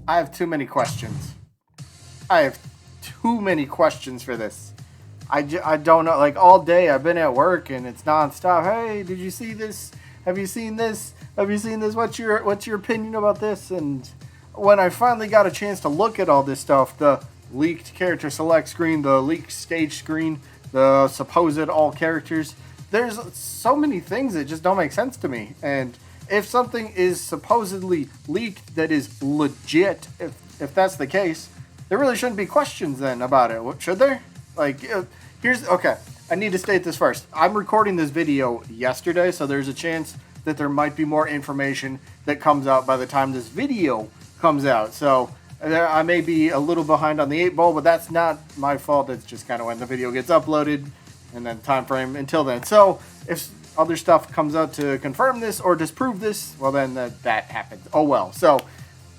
I have too many questions. I have too many questions for this. I don't know. Like, all day I've been at work and it's nonstop. Hey, did you see this? Have you seen this? Have you seen this? What's your opinion about this? And when I finally got a chance to look at all this stuff, the leaked character select screen, the leaked stage screen, the supposed all characters, there's so many things that just don't make sense to me. And if something is supposedly leaked that is legit, if that's the case, there really shouldn't be questions then about it. Should there? Like, okay, I need to state this first. I'm recording this video yesterday, so there's a chance that there might be more information that comes out by the time this video comes out. So I may be a little behind on the 8 ball, but that's not my fault. It's just kind of when the video gets uploaded and then time frame until then. So if other stuff comes out to confirm this or disprove this, well, then that happens. Oh well. So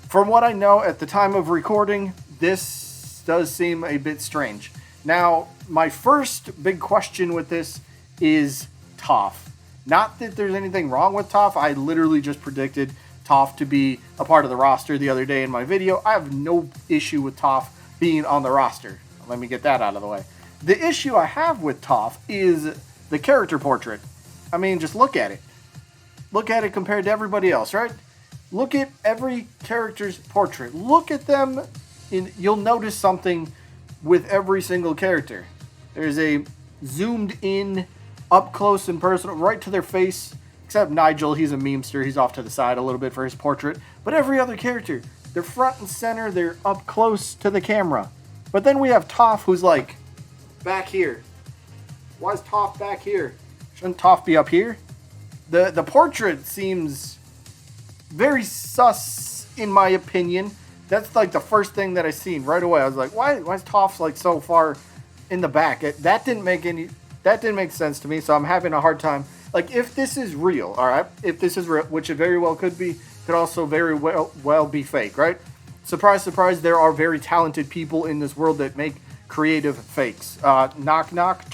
from what I know at the time of recording, this does seem a bit strange. Now, my first big question with this is Toph. Not that there's anything wrong with Toph. I literally just predicted Toph to be a part of the roster the other day in my video. I have no issue with Toph being on the roster. Let me get that out of the way. The issue I have with Toph is the character portrait. I mean, just look at it. Look at it compared to everybody else, right? Look at every character's portrait. Look at them, you'll notice something with every single character. There's a zoomed in, up close and personal, right to their face. Except Nigel, he's a memester. He's off to the side a little bit for his portrait. But every other character, they're front and center. They're up close to the camera. But then we have Toph, who's like back here. Why is Toph back here? Shouldn't Toph be up here? The portrait seems very sus, in my opinion. That's like the first thing that I seen right away. I was like, why is Toph like so far in the back? That didn't make sense to me. So I'm having a hard time. Like, if this is real, all right, if this is real, which it very well could be, could also very well be fake, right? Surprise, surprise, there are very talented people in this world that make creative fakes. Knock, knock.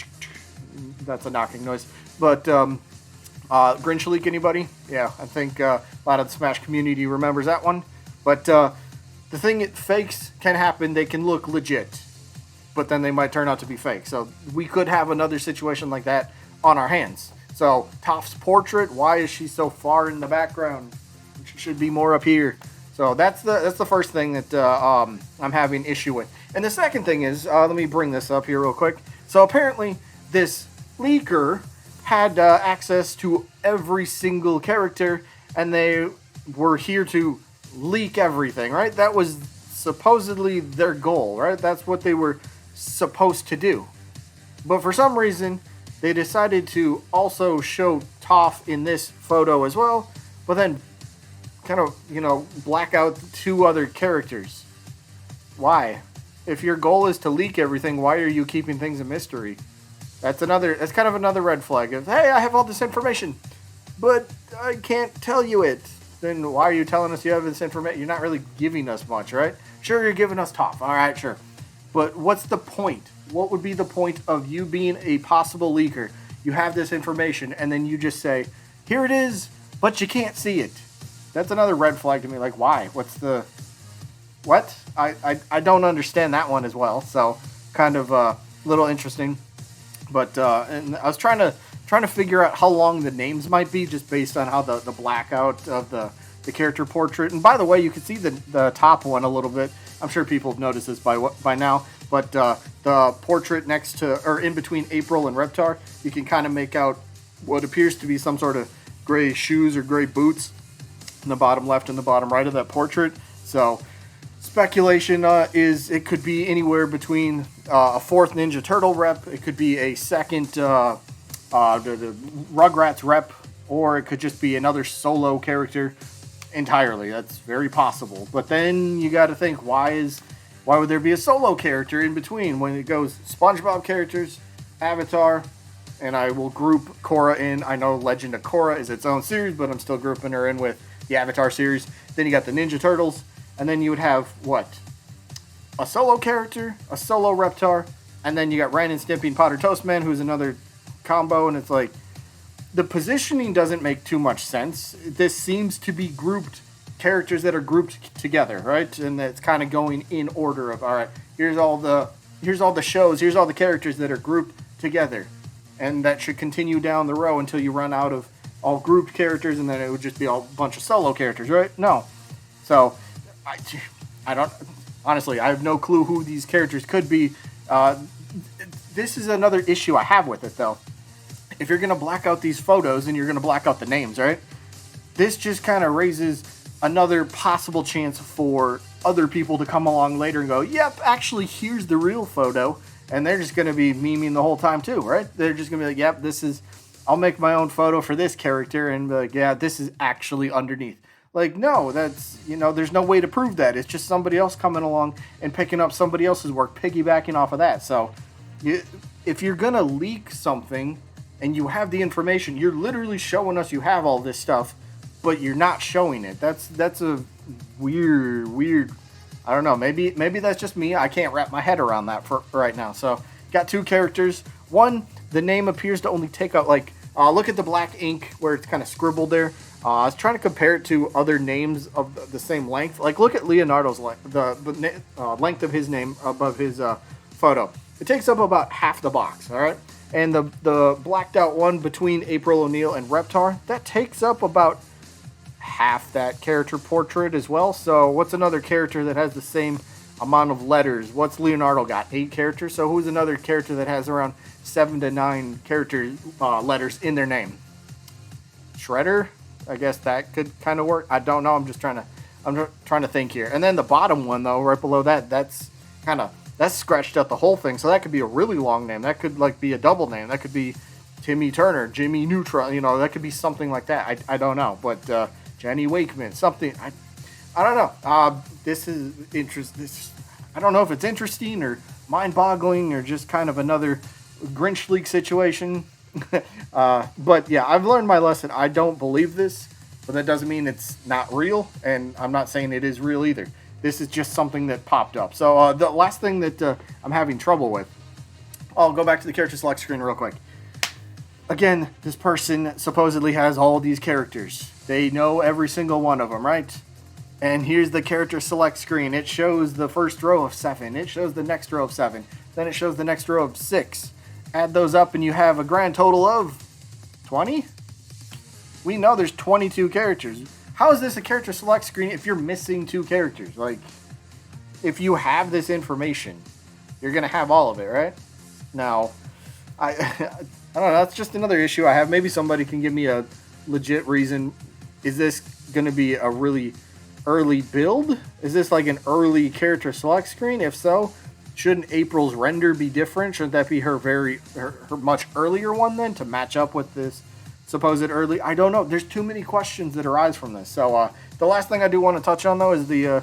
That's a knocking noise. But Grinch Leak, anybody? Yeah, I think a lot of the Smash community remembers that one. But the thing, fakes can happen. They can look legit, but then they might turn out to be fake. So we could have another situation like that on our hands. So Toph's portrait, why is she so far in the background? She should be more up here. So that's the first thing that I'm having issue with. And the second thing is, let me bring this up here real quick. So apparently this leaker had access to every single character, and they were here to leak everything, right? That was supposedly their goal, right? That's what they were supposed to do. But for some reason, they decided to also show Toph in this photo as well, but then kind of, black out 2 other characters. Why? If your goal is to leak everything, why are you keeping things a mystery? That's kind of another red flag of, hey, I have all this information, but I can't tell you it. Then why are you telling us you have this information? You're not really giving us much, right? Sure, you're giving us Toph. All right, sure. But what's the point? What would be the point of you being a possible leaker? You have this information, and then you just say, here it is, but you can't see it. That's another red flag to me. Like, why? What? I don't understand that one as well. So, kind of a little interesting. But and I was trying to figure out how long the names might be, just based on how the blackout of the character portrait. And by the way, you can see the top one a little bit. I'm sure people have noticed this by now. But the portrait next to, or in between April and Reptar, you can kind of make out what appears to be some sort of gray shoes or gray boots in the bottom left and the bottom right of that portrait. So speculation is it could be anywhere between a 4th Ninja Turtle rep, it could be a 2nd the Rugrats rep, or it could just be another solo character entirely. That's very possible. But then you got to think, why would there be a solo character in between when it goes SpongeBob characters, Avatar, and I will group Korra in. I know Legend of Korra is its own series, but I'm still grouping her in with the Avatar series. Then you got the Ninja Turtles, and then you would have, what? A solo character, a solo Reptar, and then you got Ren and Stimpy and Potter Toastman, who's another combo, and it's like, the positioning doesn't make too much sense. This seems to be grouped characters that are grouped together, right? And it's kind of going in order of, all right, here's all the shows, here's all the characters that are grouped together, and that should continue down the row until you run out of all grouped characters, and then it would just be a bunch of solo characters, right? No. So I don't, honestly, I have no clue who these characters could be. This is another issue I have with it, though. If you're going to black out these photos and you're going to black out the names, right? This just kind of raises another possible chance for other people to come along later and go, yep, actually, here's the real photo. And they're just going to be memeing the whole time too, right? They're just going to be like, yep, I'll make my own photo for this character and be like, yeah, this is actually underneath. Like, no, that's, there's no way to prove that. It's just somebody else coming along and picking up somebody else's work, piggybacking off of that. So if you're going to leak something and you have the information, you're literally showing us you have all this stuff, but you're not showing it. That's a weird, I don't know, maybe that's just me. I can't wrap my head around that for right now. So, got two characters. One, the name appears to only take out, look at the black ink where it's kind of scribbled there. I was trying to compare it to other names of the same length. Like, look at Leonardo's length, the length of his name above his photo. It takes up about half the box, all right? And the blacked out one between April O'Neil and Reptar, that takes up about half that character portrait as well. So what's another character that has the same amount of letters? What's Leonardo got? 8 characters. So who's another character that has around 7 to 9 character letters in their name? Shredder? I guess that could kind of work. I don't know. I'm trying to think here. And then the bottom one though, right below that, that's scratched out the whole thing. So that could be a really long name. That could be a double name. That could be Timmy Turner, Jimmy Neutron. That could be something like that. I don't know. But Jenny Wakeman, something. I don't know. This is interesting. I don't know if it's interesting or mind-boggling or just kind of another Grinch Leak situation. But yeah, I've learned my lesson. I don't believe this, but that doesn't mean it's not real, and I'm not saying it is real either. This is just something that popped up. So the last thing that I'm having trouble with, I'll go back to the character select screen real quick. Again, this person supposedly has all these characters. They know every single one of them, right? And here's the character select screen. It shows the first row of 7. It shows the next row of 7. Then it shows the next row of 6. Add those up and you have a grand total of 20? We know there's 22 characters. How is this a character select screen if you're missing 2 characters? Like, if you have this information, you're going to have all of it, right? Now, I don't know. That's just another issue I have. Maybe somebody can give me a legit reason. Is this going to be a really early build? Is this like an early character select screen? If so, shouldn't April's render be different? Shouldn't that be her much earlier one then to match up with this supposed early? I don't know. There's too many questions that arise from this. So the last thing I do want to touch on though is the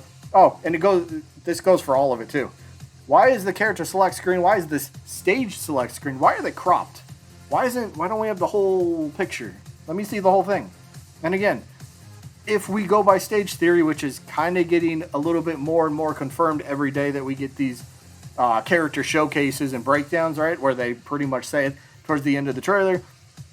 this goes for all of it too. Why is the character select screen? Why is this stage select screen? Why are they cropped? Why don't we have the whole picture? Let me see the whole thing. And again, if we go by stage theory, which is kind of getting a little bit more and more confirmed every day that we get these character showcases and breakdowns, right, where they pretty much say it towards the end of the trailer.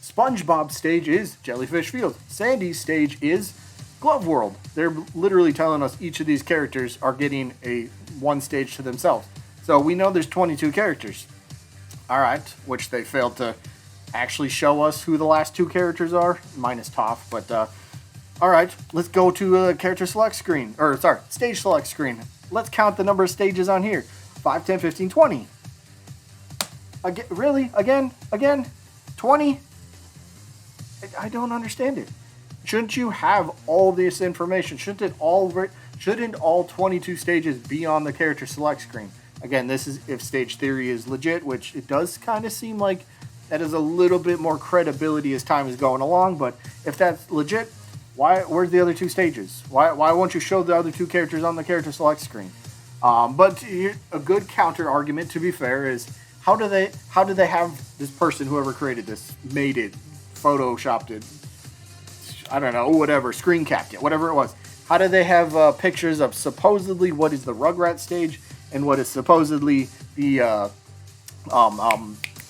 SpongeBob's stage is Jellyfish Field. Sandy's stage is Glove World. They're literally telling us each of these characters are getting one stage to themselves. So we know there's 22 characters. All right, which they failed to actually show us who the last 2 characters are, minus Toph. But all right, let's go to a character select screen, stage select screen. Let's count the number of stages on here. 5, 10, 15, 20. Again, really? Again? 20? I don't understand it. Shouldn't you have all this information? Shouldn't all 22 stages be on the character select screen? Again, this is if stage theory is legit, which it does kind of seem like that is a little bit more credibility as time is going along. But if that's legit, where's the other 2 stages? Why won't you show the other 2 characters on the character select screen? But a good counter argument, to be fair, is how do they have this person, whoever created this, made it, photoshopped it, I don't know, whatever, screen capped it, whatever it was. How do they have pictures of supposedly what is the Rugrats stage and what is supposedly the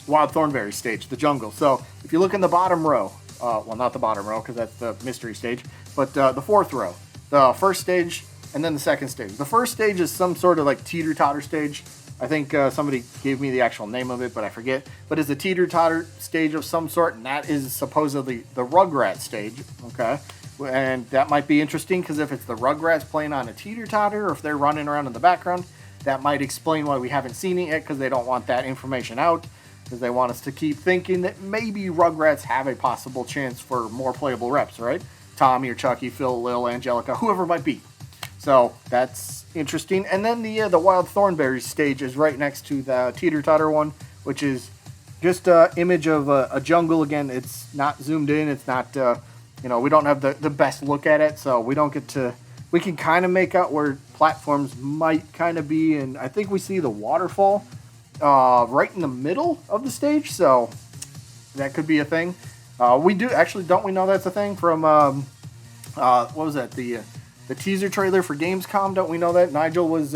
Wild Thornberry stage, the jungle? So if you look in the bottom row, well, not the bottom row because that's the mystery stage, but the 4th row. the first stage and then the second stage. The first stage is some sort of like teeter-totter stage. I think somebody gave me the actual name of it, but I forget. But it's a teeter-totter stage of some sort, and that is supposedly the Rugrats stage, okay? And that might be interesting, because if it's the Rugrats playing on a teeter-totter, or if they're running around in the background, that might explain why we haven't seen it yet, because they don't want that information out, because they want us to keep thinking that maybe Rugrats have a possible chance for more playable reps, right? Tommy or Chucky, Phil, Lil, Angelica, whoever it might be. So that's interesting. And then the Wild Thornberry stage is right next to the teeter-totter one, which is just an image of a jungle. Again, it's not zoomed in. It's not, we don't have the best look at it, so we don't get to, we can kind of make out where platforms might kind of be. And I think we see the waterfall right in the middle of the stage, so that could be a thing. We do, actually, don't we know that's a thing from, what was that, the teaser trailer for Gamescom? Don't we know that? Nigel was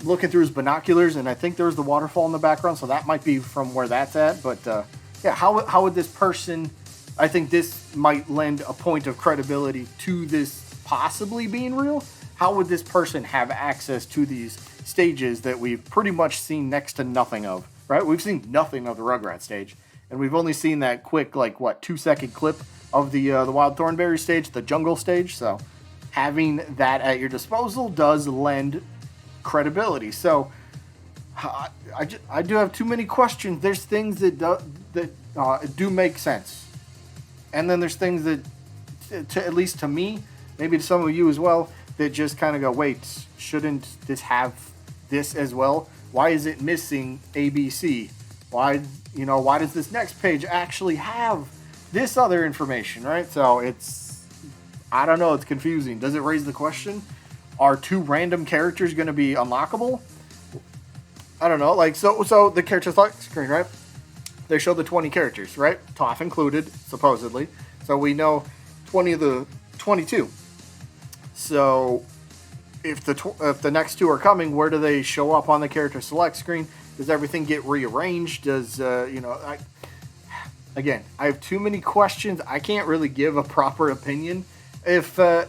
looking through his binoculars, and I think there was the waterfall in the background, so that might be from where that's at. But yeah, how would this person, I think this might lend a point of credibility to this possibly being real. How would this person have access to these stages that we've pretty much seen next to nothing of, right? We've seen nothing of the Rugrats stage, and we've only seen that quick, like, what, 2-second clip of the Wild Thornberry stage, the jungle stage, so having that at your disposal does lend credibility. So I do have too many questions. There's things that do make sense, and then there's things that, at least to me, maybe to some of you as well, that just kind of go, wait, shouldn't this have this as well? Why is it missing ABC? Why does this next page actually have this other information, right? So I don't know, it's confusing. Does it raise the question? Are 2 random characters going to be unlockable? I don't know. Like, so the character select screen, right? They show the 20 characters, right? Toph included, supposedly. So we know 20 of the 22. So if the next 2 are coming, where do they show up on the character select screen? Does everything get rearranged? Does, again, I have too many questions. I can't really give a proper opinion. If the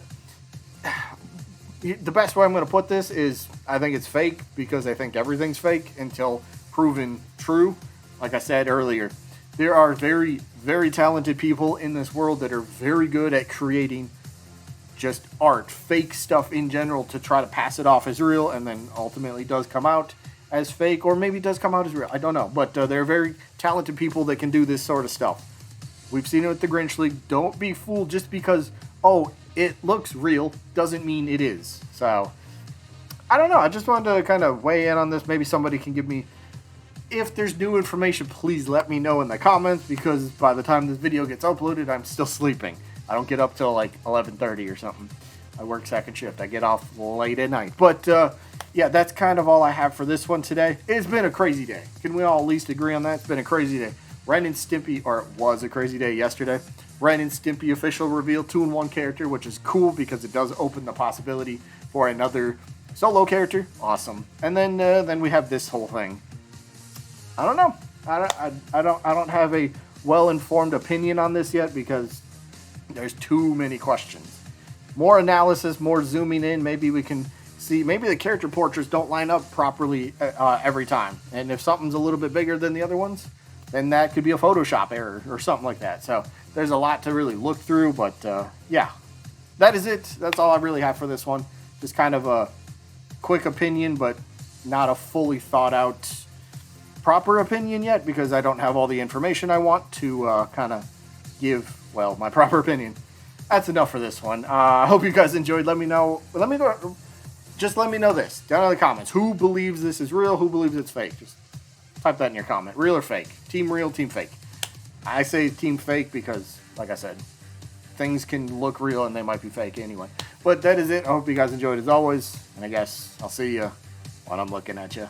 best way I'm going to put this is, I think it's fake, because I think everything's fake until proven true. Like I said earlier, there are very, very talented people in this world that are very good at creating just art, fake stuff in general, to try to pass it off as real, and then ultimately does come out as fake, or maybe does come out as real. I don't know, but they're very talented people that can do this sort of stuff. We've seen it with the Grinch Leak. Don't be fooled just because, oh, it looks real, doesn't mean it is. So, I don't know. I just wanted to kind of weigh in on this. Maybe somebody can give me, if there's new information, please let me know in the comments, because by the time this video gets uploaded, I'm still sleeping. I don't get up till like 11:30 or something. I work second shift. I get off late at night. But, yeah, that's kind of all I have for this one today. It's been a crazy day. Can we all at least agree on that? It's been a crazy day. Ren and Stimpy, or it was a crazy day yesterday. Ren and Stimpy official reveal 2-in-1 character, which is cool because it does open the possibility for another solo character. Awesome. And then we have this whole thing. I don't know. I don't have a well-informed opinion on this yet, because there's too many questions. More analysis, more zooming in. Maybe we can see, maybe the character portraits don't line up properly every time. And if something's a little bit bigger than the other ones, then that could be a Photoshop error or something like that. So there's a lot to really look through, but yeah, that is it. That's all I really have for this one. Just kind of a quick opinion, but not a fully thought out proper opinion yet, because I don't have all the information I want to kind of give, well, my proper opinion. That's enough for this one. I hope you guys enjoyed. Let me know this down in the comments. Who believes this is real? Who believes it's fake? Just type that in your comment. Real or fake? Team real, team fake. I say team fake because, like I said, things can look real and they might be fake anyway. But that is it. I hope you guys enjoyed as always. And I guess I'll see you when I'm looking at you.